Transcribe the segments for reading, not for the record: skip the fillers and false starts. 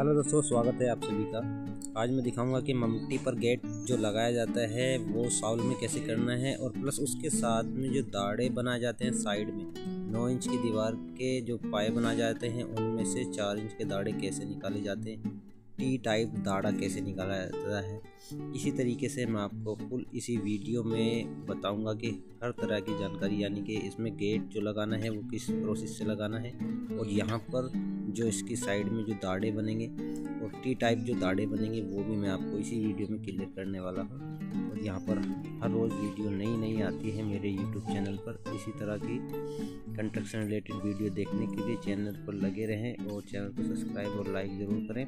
Hello दोस्तों, स्वागत है आप सभी का। आज मैं दिखाऊंगा कि मम्टी पर गेट जो लगाया जाता है वो साउल में कैसे करना है, और प्लस उसके साथ में जो दाढ़े बनाए जाते हैं साइड में 9 इंच की दीवार के जो पाए बनाए जाते हैं उनमें से 4 इंच के दाढ़े कैसे निकाले जाते हैं, टी टाइप दाढ़ा कैसे निकाला जाता है। इसी तरीके से मैं आपको फुल इसी वीडियो में बताऊंगा कि हर तरह की जानकारी, यानी कि इसमें गेट जो लगाना है वो किस प्रोसेस से लगाना है, और यहाँ पर जो इसकी साइड में जो दाढ़े बनेंगे और टी टाइप जो दाढ़े बनेंगे वो भी मैं आपको इसी वीडियो में क्लियर करने वाला हूँ। और यहाँ पर हर रोज़ वीडियो नई आती है मेरे यूट्यूब चैनल पर। इसी तरह की कंस्ट्रक्शन रिलेटेड वीडियो देखने के लिए चैनल पर लगे रहें और चैनल को सब्सक्राइब और लाइक ज़रूर करें।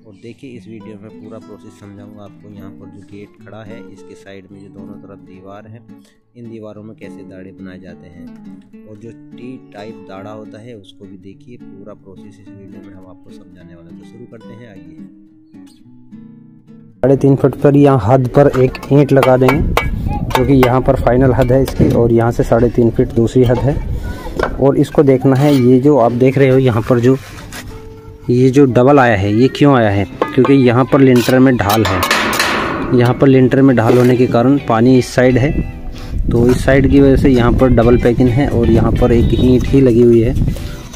और देखिए, इस वीडियो में पूरा प्रोसेस समझाऊंगा आपको। यहाँ पर जो गेट खड़ा है इसके साइड में जो दोनों तरफ दीवार है, इन दीवारों में कैसे दाढ़े बनाए जाते हैं, और जो टी टाइप दाढ़ा होता है उसको भी देखिए। पूरा प्रोसेस इस वीडियो में हम आपको समझाने वाले हैं। तो शुरू करते हैं, आइए। 3.5 फुट पर यहाँ हद पर एक ईंट लगा देंगे, क्योंकि यहाँ पर फाइनल हद है इसकी, और यहाँ से 3.5 फीट दूसरी हद है। और इसको देखना है, ये जो आप देख रहे हो यहाँ पर जो ये जो डबल आया है, ये क्यों आया है? क्योंकि यहाँ पर लिंटर में ढाल है। यहाँ पर लिंटर में ढाल होने के कारण पानी इस साइड है, तो इस साइड की वजह से यहाँ पर डबल पैकिंग है, और यहाँ पर एक ईंट ही लगी हुई है।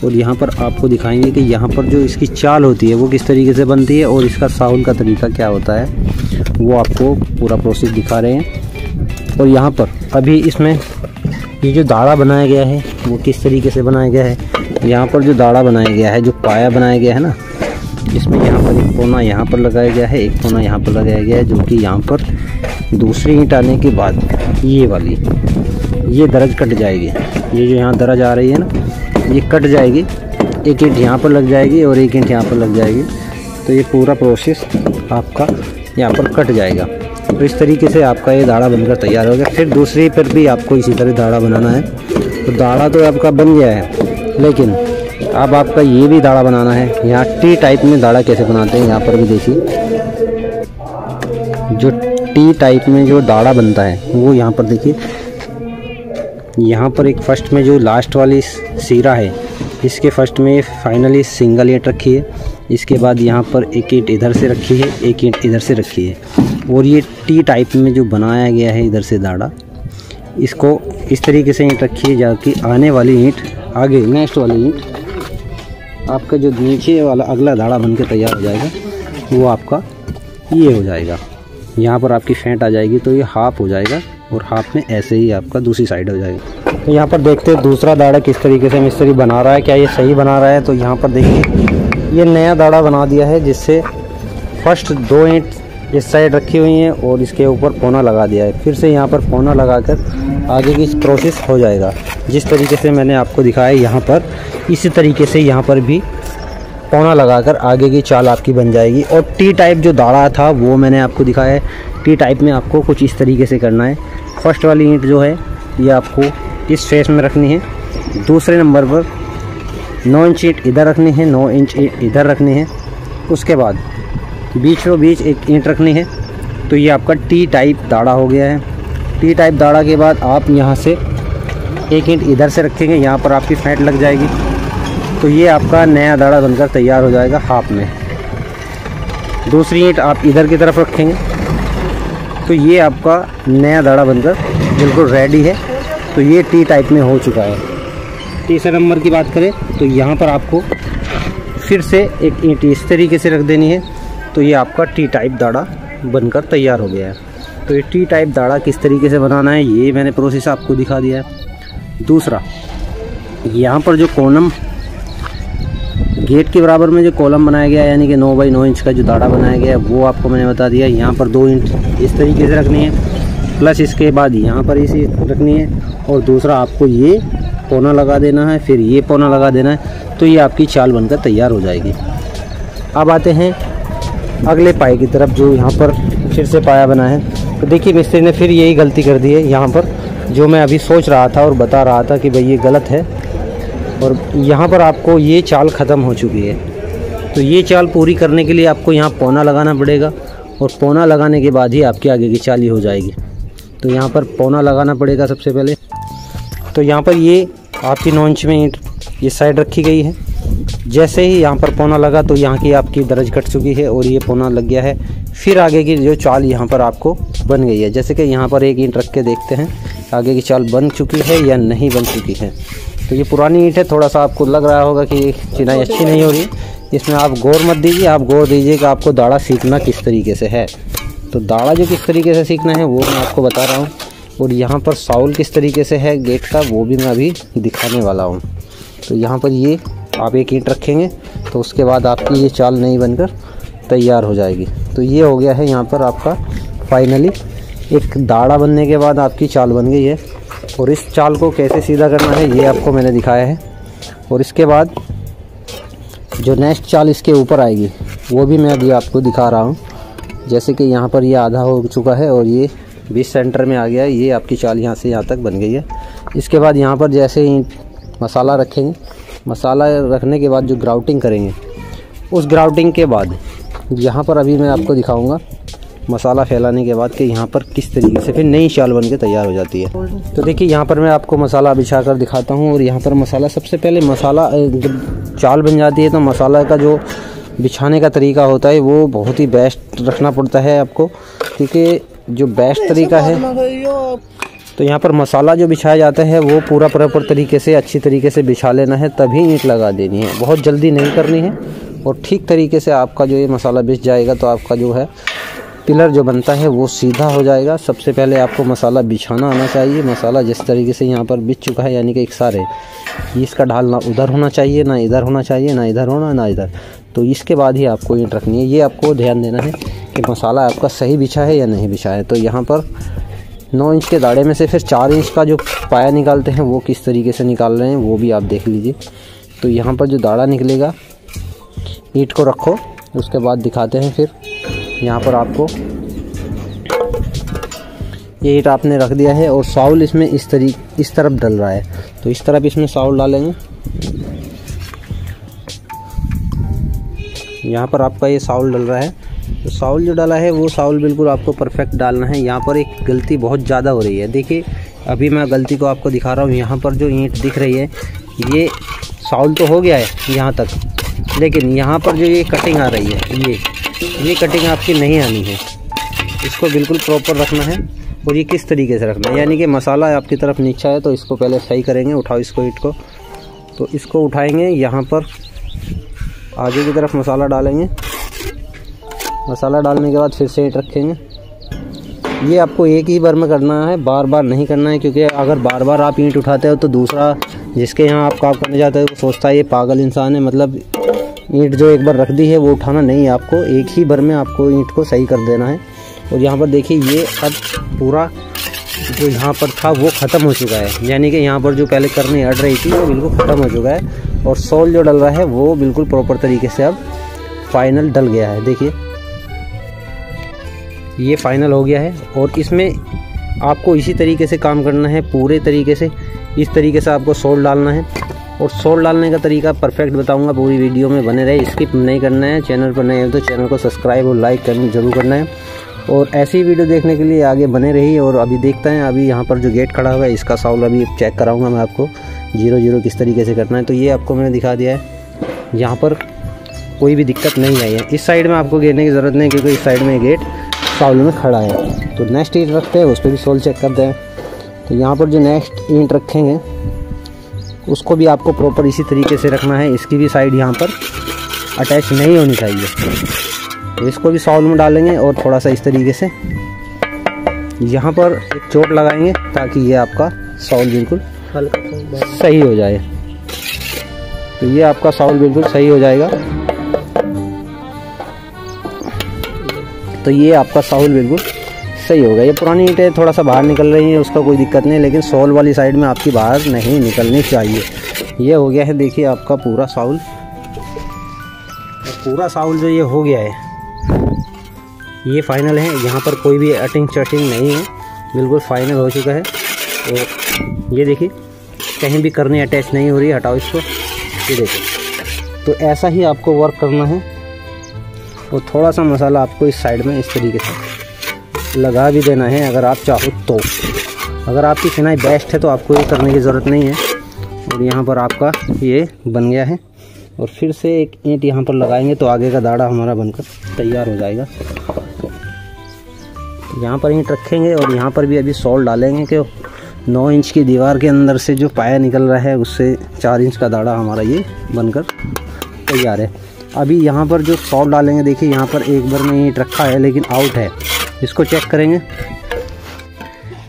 और यहाँ पर आपको दिखाएंगे कि यहाँ पर जो इसकी चाल होती है वो किस तरीके से बनती है, और इसका साउल का तरीका क्या होता है, वो आपको पूरा प्रोसेस दिखा रहे हैं। और यहाँ पर अभी इसमें ये जो दाढ़ा बनाया गया है वो किस तरीके से बनाया गया है। यहाँ पर जो दाढ़ा बनाया गया है, जो पाया बनाया गया है ना, इसमें यहाँ पर एक कोना यहाँ पर लगाया गया है, एक कोना यहाँ पर लगाया गया है, जो कि यहाँ पर दूसरी ईंट आने के बाद ये वाली ये दरज कट जाएगी। ये जो यहाँ दरज आ रही है ना, ये कट जाएगी। एक ईंट यहाँ पर लग जाएगी और एक ईंट यहाँ पर लग जाएगी, तो ये पूरा प्रोसेस आपका यहाँ पर कट जाएगा। तो इस तरीके से आपका ये दाढ़ा बनकर तैयार हो गया। फिर दूसरी पर भी आपको इसी तरह दाढ़ा बनाना है। तो दाढ़ा तो आपका बन गया है, लेकिन अब आपका ये भी दाढ़ा बनाना है। यहाँ टी टाइप में दाढ़ा कैसे बनाते हैं, यहाँ पर भी देखिए। जो टी टाइप में जो दाढ़ा बनता है वो यहाँ पर देखिए। यहाँ पर एक फर्स्ट में जो लास्ट वाली सीरा है, इसके फर्स्ट में फाइनली सिंगल ईंट रखी है। इसके बाद यहाँ पर एक ईंट इधर से रखी है, एक ईंट इधर से रखी है। और ये टी टाइप में जो बनाया गया है इधर से दाढ़ा, इसको इस तरीके से ईंट रखी है, जाकि आने वाली ईंट आगे नेक्स्ट वाली ईंट आपका जो नीचे वाला अगला दाढ़ा बन के तैयार हो जाएगा, वो आपका ये हो जाएगा। यहाँ पर आपकी फेंट आ जाएगी, तो ये हाफ हो जाएगा, और हाफ में ऐसे ही आपका दूसरी साइड हो जाएगी। तो यहाँ पर देखते हैं दूसरा दाढ़ा किस तरीके से मिस्त्री बना रहा है, क्या ये सही बना रहा है। तो यहाँ पर देखिए, ये नया दाढ़ा बना दिया है, जिससे फर्स्ट 2 ईंट इस साइड रखी हुई हैं और इसके ऊपर कोना लगा दिया है। फिर से यहाँ पर कोना लगाकर आगे की प्रोसेस हो जाएगा, जिस तरीके से मैंने आपको दिखाया यहाँ पर। इसी तरीके से यहाँ पर भी कोना लगाकर आगे की चाल आपकी बन जाएगी। और टी टाइप जो दाढ़ा था वो मैंने आपको दिखाया है। टी टाइप में आपको कुछ इस तरीके से करना है। फर्स्ट वाली ईंट जो है ये आपको इस फेस में रखनी है। दूसरे नंबर पर 9 इंच ईंट इधर रखनी है, 9 इंच ईंट इधर रखनी है। उसके बाद बीचों बीच एक ईंट रखनी है। तो ये आपका टी टाइप दाढ़ा हो गया है। टी टाइप दाढ़ा के बाद आप यहाँ से एक ईंट इधर से रखेंगे, यहाँ पर आपकी फेंट लग जाएगी। तो ये आपका नया दाढ़ा बनकर तैयार हो जाएगा हाफ में। दूसरी ईंट आप इधर की तरफ रखेंगे, तो ये आपका नया दाढ़ा बनकर बिल्कुल रेडी है। तो ये टी टाइप में हो चुका है। तीसरे नंबर की बात करें तो यहाँ पर आपको फिर से एक ईंट इस तरीके से रख देनी है। तो ये आपका टी टाइप दाढ़ा बनकर तैयार हो गया है। तो ये टी टाइप दाढ़ा किस तरीके से बनाना है ये मैंने प्रोसेस आपको दिखा दिया है। दूसरा, यहाँ पर जो कॉलम गेट के बराबर में जो कॉलम बनाया गया है, यानी कि 9 बाई 9 इंच का जो दाढ़ा बनाया गया है, वो आपको मैंने बता दिया। यहाँ पर 2 इंच इस तरीके से रखनी है, प्लस इसके बाद यहाँ पर इसी रखनी है। और दूसरा, आपको ये पौना लगा देना है, फिर ये पौना लगा देना है। तो ये आपकी चाल बनकर तैयार हो जाएगी। अब आते हैं अगले पाए की तरफ, जो यहाँ पर फिर से पाया बना है। तो देखिए, मिस्त्री ने फिर यही गलती कर दी है। यहाँ पर जो मैं अभी सोच रहा था और बता रहा था कि भाई ये गलत है, और यहाँ पर आपको ये चाल ख़त्म हो चुकी है। तो ये चाल पूरी करने के लिए आपको यहाँ पौना लगाना पड़ेगा, और पौना लगाने के बाद ही आपकी आगे की चाल ही हो जाएगी। तो यहाँ पर पौना लगाना पड़ेगा सबसे पहले। तो यहाँ पर ये आपकी 9 इंच में ईंट ये साइड रखी गई है। जैसे ही यहाँ पर पौना लगा तो यहाँ की आपकी दर्ज कट चुकी है और ये पौना लग गया है। फिर आगे की जो चाल यहाँ पर आपको बन गई है। जैसे कि यहाँ पर एक ईंट रख के देखते हैं आगे की चाल बन चुकी है या नहीं बन चुकी है। तो ये पुरानी ईंट है, थोड़ा सा आपको लग रहा होगा कि चिनाई अच्छी नहीं हो रही। इसमें आप गौर मत दीजिए, आप गौर दीजिए कि आपको दाढ़ा सीखना किस तरीके से है। तो दाढ़ा जो किस तरीके से सीखना है वो मैं आपको बता रहा हूँ, और यहाँ पर साउल किस तरीके से है गेट का वो भी मैं अभी दिखाने वाला हूँ। तो यहाँ पर ये आप एक ईंट रखेंगे तो उसके बाद आपकी ये चाल नहीं बनकर तैयार हो जाएगी। तो ये हो गया है यहाँ पर आपका फाइनली एक दाढ़ा बनने के बाद आपकी चाल बन गई है। और इस चाल को कैसे सीधा करना है ये आपको मैंने दिखाया है। और इसके बाद जो नेक्स्ट चाल इसके ऊपर आएगी वो भी मैं अभी आपको दिखा रहा हूँ। जैसे कि यहाँ पर ये आधा हो चुका है और ये 20 सेंटर में आ गया है। ये आपकी चाल यहाँ से यहाँ तक बन गई है। इसके बाद यहाँ पर जैसे ही मसाला रखेंगे, मसाला रखने के बाद जो ग्राउटिंग करेंगे, उस ग्राउटिंग के बाद यहाँ पर अभी मैं आपको दिखाऊंगा मसाला फैलाने के बाद कि यहाँ पर किस तरीके से फिर नई चाल बन के तैयार हो जाती है। तो देखिए यहाँ पर मैं आपको मसाला बिछा कर दिखाता हूँ। और यहाँ पर मसाला सबसे पहले मसाला जब चाल बन जाती है तो मसाला का जो बिछाने का तरीका होता है वो बहुत ही बेस्ट रखना पड़ता है आपको, क्योंकि जो बेस्ट तरीका है तो यहाँ पर मसाला जो बिछाया जाता है वो पूरा प्रॉपर तरीके से अच्छी तरीके से बिछा लेना है, तभी ईंट लगा देनी है। बहुत जल्दी नहीं करनी है। और ठीक तरीके से आपका जो ये मसाला बिछ जाएगा तो आपका जो है पिलर जो बनता है वो सीधा हो जाएगा। सबसे पहले आपको मसाला बिछाना आना चाहिए। मसाला जिस तरीके से यहाँ पर बिछ चुका है यानी कि एक सारे इसका ढाल ना उधर होना चाहिए, ना इधर होना चाहिए, ना इधर होना, ना इधर। तो इसके बाद ही आपको ईंट रखनी है। ये आपको ध्यान देना है कि मसाला आपका सही बिछा है या नहीं बिछा है। तो यहाँ पर 9 इंच के दाढ़े में से फिर 4 इंच का जो पाया निकालते हैं वो किस तरीके से निकाल रहे हैं वो भी आप देख लीजिए। तो यहाँ पर जो दाढ़ा निकलेगा, ईंट को रखो, उसके बाद दिखाते हैं। फिर यहाँ पर आपको ये ईंट आपने रख दिया है और साउल इसमें इस तरफ डल रहा है। तो इस तरफ इसमें साउल डालेंगे। यहाँ पर आपका ये साउल डल रहा है। तो साउल जो डाला है वो साउल बिल्कुल आपको परफेक्ट डालना है। यहाँ पर एक गलती बहुत ज़्यादा हो रही है। देखिए अभी मैं गलती को आपको दिखा रहा हूँ। यहाँ पर जो ईंट दिख रही है ये साउल तो हो गया है यहाँ तक, लेकिन यहाँ पर जो ये कटिंग आ रही है ये कटिंग आपकी नहीं आनी है। इसको बिल्कुल प्रॉपर रखना है। और ये किस तरीके से रखना है, यानी कि मसाला आपकी तरफ नीचा है तो इसको पहले सही करेंगे। उठाओ इसको, ईंट को, तो इसको उठाएंगे, यहाँ पर आगे की तरफ मसाला डालेंगे। मसाला डालने के बाद फिर से ईंट रखेंगे। ये आपको एक ही बार में करना है, बार बार नहीं करना है, क्योंकि अगर बार बार आप ईंट उठाते हो तो दूसरा जिसके यहाँ आप काम करने जाते हो वो सोचता है ये पागल इंसान है। मतलब ईंट जो एक बार रख दी है वो उठाना नहीं है, आपको एक ही बार में आपको ईंट को सही कर देना है। और यहाँ पर देखिए ये अब पूरा जो यहाँ पर था वो ख़त्म हो चुका है, यानी कि यहाँ पर जो पहले करनी अड़ रही थी वो बिल्कुल ख़त्म हो चुका है। और सोल जो डल रहा है वो बिल्कुल प्रॉपर तरीके से अब फाइनल डल गया है। देखिए ये फाइनल हो गया है। और इसमें आपको इसी तरीके से काम करना है, पूरे तरीके से इस तरीके से आपको सोल डालना है। और सोल डालने का तरीका परफेक्ट बताऊंगा, पूरी वीडियो में बने रहे, स्किप नहीं करना है। चैनल पर नए हो तो चैनल को सब्सक्राइब और लाइक करना जरूर करना है। और ऐसी वीडियो देखने के लिए आगे बने रहिए। और अभी देखते हैं, अभी यहाँ पर जो गेट खड़ा हुआ है इसका साउल अभी चेक कराऊंगा मैं आपको 0-0 किस तरीके से करना है। तो ये आपको मैंने दिखा दिया है। यहाँ पर कोई भी दिक्कत नहीं आई है। इस साइड में आपको गिरने की ज़रूरत नहीं, क्योंकि इस साइड में गेट साउल में खड़ा है। तो नेक्स्ट ईंट रखते हैं, उस पर भी सोल चेक करते हैं। तो यहाँ पर जो नेक्स्ट ईंट रखेंगे उसको भी आपको प्रॉपर इसी तरीके से रखना है। इसकी भी साइड यहाँ पर अटैच नहीं होनी चाहिए। तो इसको भी साउल में डालेंगे और थोड़ा सा इस तरीके से यहाँ पर एक चोट लगाएंगे ताकि ये आपका साउल बिल्कुल सही हो जाए। तो ये आपका साउल बिल्कुल सही हो जाएगा। तो ये आपका साउल बिल्कुल सही हो गया। ये पुरानी ईंटें थोड़ा सा बाहर निकल रही हैं, उसका कोई दिक्कत नहीं, लेकिन सोल वाली साइड में आपकी बाहर नहीं निकलनी चाहिए। ये हो गया है, देखिए आपका पूरा साउल। पूरा साउल जो ये हो गया है ये फाइनल है। यहाँ पर कोई भी अटिंग चटिंग नहीं है, बिल्कुल फाइनल हो चुका है। और ये देखिए कहीं भी करनी अटैच नहीं हो रही। हटाओ इसको, ये देखिए। तो ऐसा ही आपको वर्क करना है। और थोड़ा सा मसाला आपको इस साइड में इस तरीके से लगा भी देना है अगर आप चाहो तो। अगर आपकी चिनाई बेस्ट है तो आपको ये करने की ज़रूरत नहीं है। और यहाँ पर आपका ये बन गया है। और फिर से एक ईंट यहाँ पर लगाएंगे तो आगे का दाढ़ा हमारा बनकर तैयार हो जाएगा। यहाँ पर ईंट रखेंगे और यहाँ पर भी अभी सॉल्ट डालेंगे कि 9 इंच की दीवार के अंदर से जो पाया निकल रहा है उससे 4 इंच का दाढ़ा हमारा ये बनकर तैयार है। अभी यहाँ पर जो सॉल्ट डालेंगे, देखिए यहाँ पर एक बार में ईंट रखा है लेकिन आउट है, इसको चेक करेंगे।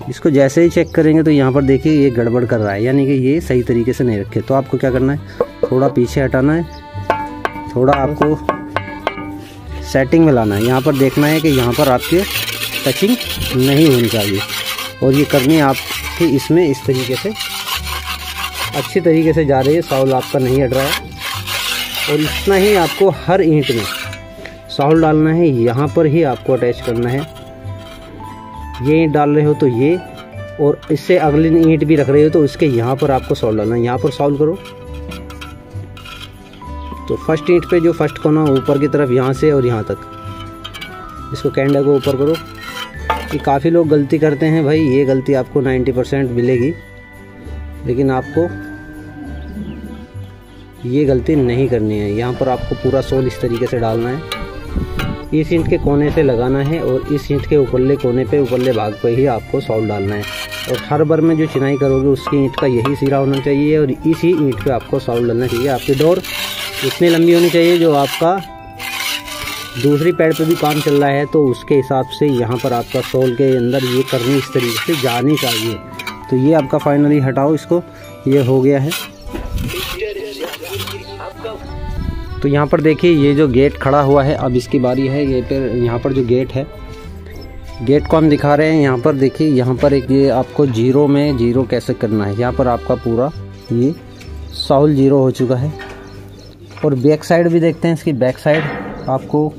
इसको जैसे ही चेक करेंगे तो यहाँ पर देखिए ये गड़बड़ कर रहा है, यानी कि ये सही तरीके से नहीं रखे। तो आपको क्या करना है, थोड़ा पीछे हटाना है, थोड़ा आपको सेटिंग में लाना है। यहाँ पर देखना है कि यहाँ पर आपके टचिंग नहीं होनी चाहिए और ये करनी है आपकी इसमें इस तरीके से अच्छी तरीके से जा रही है, साउल आपका नहीं हट रहा है। और इतना ही आपको हर ईंट में साउल डालना है, यहाँ पर ही आपको अटैच करना है। ये ईंट डाल रहे हो तो ये, और इससे अगली ईंट भी रख रहे हो तो इसके यहाँ पर आपको साउल डालना है। यहाँ पर साउल करो तो फर्स्ट ईंट पे जो फर्स्ट कोना ऊपर की तरफ यहाँ से और यहाँ तक, इसको कैंडल को ऊपर करो। कि काफ़ी लोग गलती करते हैं भाई, ये गलती आपको 90% मिलेगी, लेकिन आपको ये गलती नहीं करनी है। यहाँ पर आपको पूरा सोल इस तरीके से डालना है, इस ईंट के कोने से लगाना है और इस ईंट के ऊपरले कोने पे ऊपरले भाग पे ही आपको सॉल्ट डालना है। और हर बार में जो चिनाई करोगे उसकी ईंट का यही सिरा होना चाहिए और इसी ईंट पे आपको सॉल्ट डालना चाहिए। आपकी डोर इतनी लंबी होनी चाहिए जो आपका दूसरी पैड पे भी काम चल रहा है तो उसके हिसाब से यहाँ पर आपका सोल के अंदर ये करनी इस तरीके से जानी चाहिए। तो ये आपका फाइनली हटाओ इसको, ये हो गया है। तो यहाँ पर देखिए ये जो गेट खड़ा हुआ है, अब इसकी बारी है। ये पर यहाँ पर जो गेट है, गेट को हम दिखा रहे हैं। यहाँ पर देखिए, यहाँ पर एक ये आपको जीरो में जीरो कैसे करना है। यहाँ पर आपका पूरा ये साउल जीरो हो चुका है। और बैक साइड भी देखते हैं, इसकी बैक साइड आपको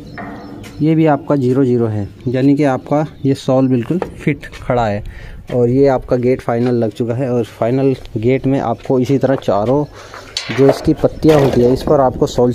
ये भी आपका 0-0 है, यानी कि आपका ये सॉल बिल्कुल फिट खड़ा है। और ये आपका गेट फाइनल लग चुका है। और फाइनल गेट में आपको इसी तरह चारों जो इसकी पत्तियां होती है इस पर आपको सॉल